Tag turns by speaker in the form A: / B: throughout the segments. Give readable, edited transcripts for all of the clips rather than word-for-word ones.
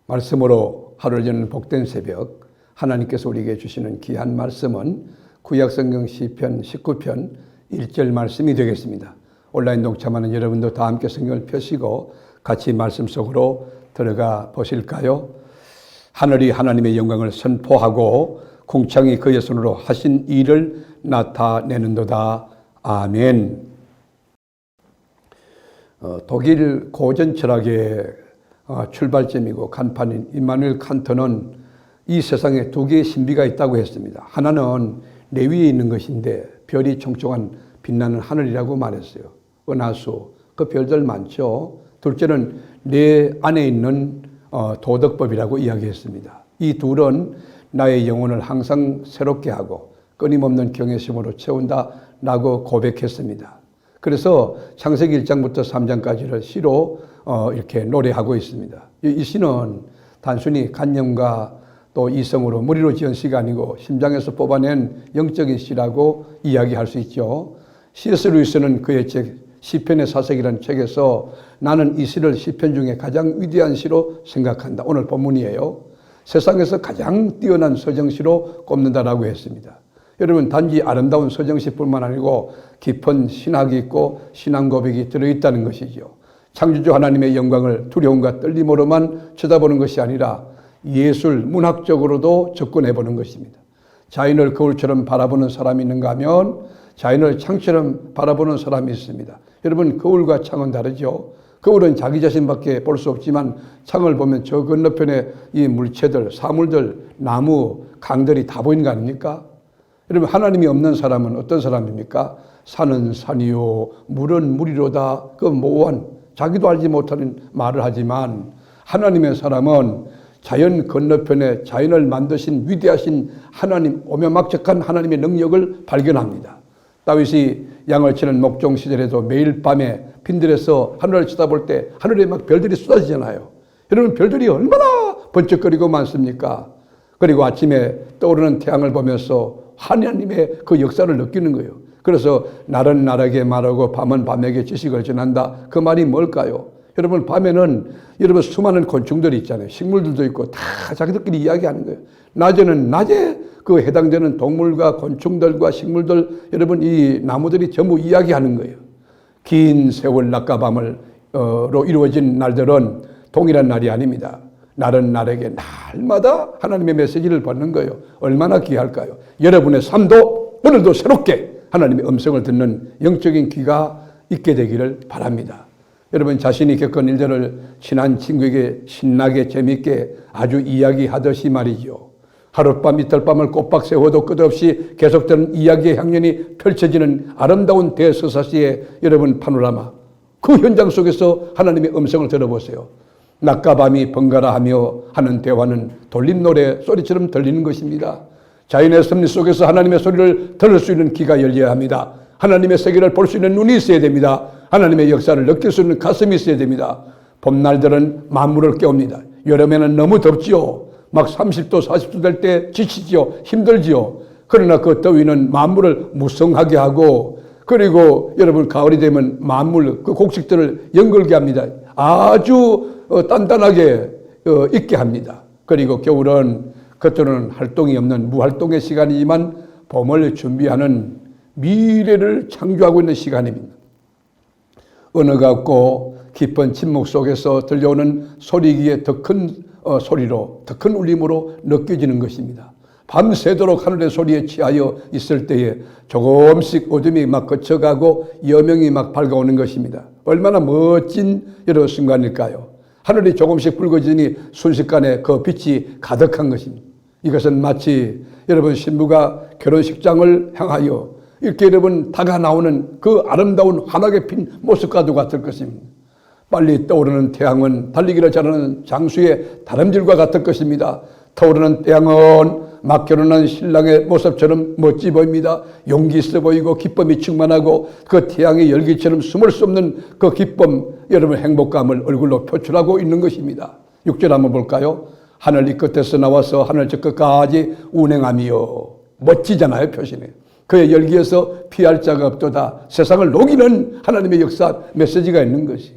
A: 말씀으로 하루를 여는 복된 새벽, 하나님께서 우리에게 주시는 귀한 말씀은 구약성경 시편 19편 1절 말씀이 되겠습니다. 온라인 동참하는 여러분도 다 함께 성경을 펴시고 같이 말씀 속으로 들어가 보실까요? 하늘이 하나님의 영광을 선포하고 궁창이 그의 손으로 하신 일을 나타내는도다. 아멘. 독일 고전 철학의 출발점이고 간판인 임마누엘 칸트는 이 세상에 두 개의 신비가 있다고 했습니다. 하나는 내 위에 있는 것인데 별이 총총한 빛나는 하늘이라고 말했어요. 은하수, 그 별들 많죠. 둘째는 내 안에 있는 도덕법이라고 이야기했습니다. 이 둘은 나의 영혼을 항상 새롭게 하고 끊임없는 경외심으로 채운다라고 고백했습니다. 그래서 창세기 1장부터 3장까지를 시로 이렇게 노래하고 있습니다. 이 시는 단순히 간념과 또 이성으로 무리로 지은 시가 아니고 심장에서 뽑아낸 영적인 시라고 이야기할 수 있죠. C.S. 루이스는 그의 책 시편의 사색이라는 책에서 나는 이 시를 시편 중에 가장 위대한 시로 생각한다. 오늘 본문이에요. 세상에서 가장 뛰어난 서정시로 꼽는다라고 했습니다. 여러분, 단지 아름다운 서정시뿐만 아니고 깊은 신학이 있고 신앙 고백이 들어있다는 것이죠. 창조주 하나님의 영광을 두려움과 떨림으로만 쳐다보는 것이 아니라 예술, 문학적으로도 접근해보는 것입니다. 자연을 거울처럼 바라보는 사람이 있는가 하면 자연을 창처럼 바라보는 사람이 있습니다. 여러분, 거울과 창은 다르죠. 거울은 자기 자신밖에 볼 수 없지만 창을 보면 저 건너편에 이 물체들, 사물들, 나무, 강들이 다 보이는 거 아닙니까? 여러분, 하나님이 없는 사람은 어떤 사람입니까? 산은 산이요, 물은 물이로다. 그 모호한 자기도 알지 못하는 말을 하지만 하나님의 사람은 자연 건너편에 자연을 만드신 위대하신 하나님, 오묘막적한 하나님의 능력을 발견합니다. 다윗이 양을 치는 목종 시절에도 매일 밤에 빈들에서 하늘을 쳐다볼 때 하늘에 막 별들이 쏟아지잖아요. 여러분, 별들이 얼마나 번쩍거리고 많습니까? 그리고 아침에 떠오르는 태양을 보면서 하나님의 그 역사를 느끼는 거예요. 그래서 날은 날에게 말하고 밤은 밤에게 지식을 전한다. 그 말이 뭘까요? 여러분, 밤에는 여러분 수많은 곤충들이 있잖아요. 식물들도 있고 다 자기들끼리 이야기하는 거예요. 낮에는 낮에 그 해당되는 동물과 곤충들과 식물들, 여러분 이 나무들이 전부 이야기하는 거예요. 긴 세월 낮과 밤으로 이루어진 날들은 동일한 날이 아닙니다. 날은 날에게 날마다 하나님의 메시지를 받는 거예요. 얼마나 귀할까요? 여러분의 삶도 오늘도 새롭게 하나님의 음성을 듣는 영적인 귀가 있게 되기를 바랍니다. 여러분, 자신이 겪은 일들을 친한 친구에게 신나게 재미있게 아주 이야기하듯이 말이죠. 하룻밤 이틀밤을 꼬박 세워도 끝없이 계속되는 이야기의 향연이 펼쳐지는 아름다운 대서사시의 여러분 파노라마, 그 현장 속에서 하나님의 음성을 들어보세요. 낮과 밤이 번갈아 하며 하는 대화는 돌림 노래 소리처럼 들리는 것입니다. 자연의 섭리 속에서 하나님의 소리를 들을 수 있는 귀가 열려야 합니다. 하나님의 세계를 볼 수 있는 눈이 있어야 됩니다. 하나님의 역사를 느낄 수 있는 가슴이 있어야 됩니다. 봄날들은 만물을 깨웁니다. 여름에는 너무 덥지요. 막 30도 40도 될 때 지치지요. 힘들지요. 그러나 그 더위는 만물을 무성하게 하고, 그리고 여러분 가을이 되면 만물 그 곡식들을 연걸게 합니다. 아주 단단하게 있게 합니다. 그리고 겨울은 겉으로는 활동이 없는 무활동의 시간이지만 봄을 준비하는 미래를 창조하고 있는 시간입니다. 언어가 없고 깊은 침묵 속에서 들려오는 소리기에 더 큰 소리로, 더 큰 울림으로 느껴지는 것입니다. 밤새도록 하늘의 소리에 취하여 있을 때에 조금씩 어둠이 막 거쳐가고 여명이 막 밝아오는 것입니다. 얼마나 멋진 여러 순간일까요? 하늘이 조금씩 붉어지니 순식간에 그 빛이 가득한 것입니다. 이것은 마치 여러분 신부가 결혼식장을 향하여 이렇게 여러분 다가 나오는 그 아름다운 환하게 핀 모습과도 같을 것입니다. 빨리 떠오르는 태양은 달리기를 잘하는 장수의 다람쥐과 같을 것입니다. 타오르는 태양은 막 결혼한 신랑의 모습처럼 멋지 보입니다. 용기 있어 보이고 기쁨이 충만하고 그 태양의 열기처럼 숨을 수 없는 그 기쁨, 여러분 행복감을 얼굴로 표출하고 있는 것입니다. 6절 한번 볼까요? 하늘 이 끝에서 나와서 하늘 저 끝까지 운행하며, 멋지잖아요, 표시네. 그의 열기에서 피할 자가 없도다. 세상을 녹이는 하나님의 역사 메시지가 있는 것이.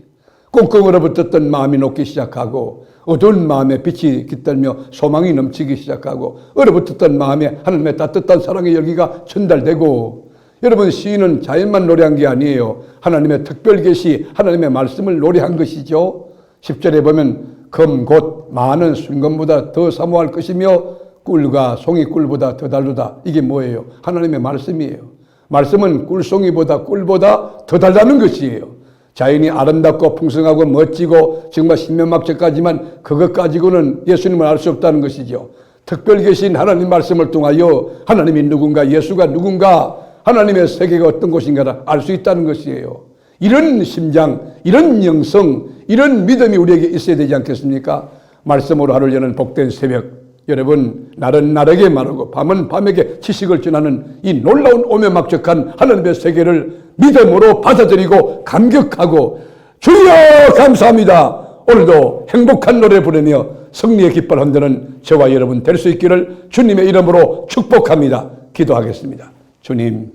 A: 꽁꽁 얼어붙었던 마음이 녹기 시작하고 어두운 마음에 빛이 깃들며 소망이 넘치기 시작하고 얼어붙었던 마음에 하나님의 따뜻한 사랑의 열기가 전달되고 여러분 시인은 자연만 노래한 게 아니에요. 하나님의 특별 계시 하나님의 말씀을 노래한 것이죠. 10절에 보면 검 곧 많은 순금보다 더 사모할 것이며 꿀과 송이꿀보다 더 달루다. 이게 뭐예요? 하나님의 말씀이에요. 말씀은 꿀송이보다 꿀보다 더 달다는 것이에요. 자연이 아름답고 풍성하고 멋지고 정말 신면막적까지만 그것 가지고는 예수님을 알 수 없다는 것이죠. 특별 계신 하나님 말씀을 통하여 하나님이 누군가, 예수가 누군가, 하나님의 세계가 어떤 곳인가를 알 수 있다는 것이에요. 이런 심장, 이런 영성, 이런 믿음이 우리에게 있어야 되지 않겠습니까? 말씀으로 하루를 여는 복된 새벽, 여러분 날은 날에게 마르고 밤은 밤에게 지식을 전하는 이 놀라운 오묘막적한 하나님의 세계를 믿음으로 받아들이고 감격하고 주여 감사합니다. 오늘도 행복한 노래 부르며 승리의 깃발 흔드는 저와 여러분 될 수 있기를 주님의 이름으로 축복합니다. 기도하겠습니다. 주님,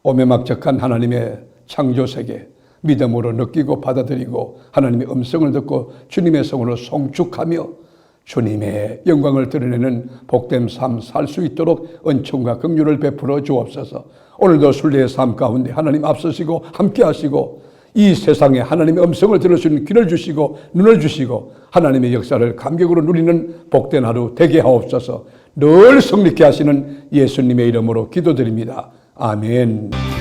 A: 오묘막적한 하나님의 창조세계 믿음으로 느끼고 받아들이고 하나님의 음성을 듣고 주님의 성으로 송축하며 주님의 영광을 드러내는 복된 삶 살 수 있도록 은총과 긍휼을 베풀어 주옵소서. 오늘도 순례의 삶 가운데 하나님 앞서시고 함께 하시고 이 세상에 하나님의 음성을 들을 수 있는 귀를 주시고 눈을 주시고 하나님의 역사를 감격으로 누리는 복된 하루 되게 하옵소서. 늘 성립케 하시는 예수님의 이름으로 기도드립니다. 아멘.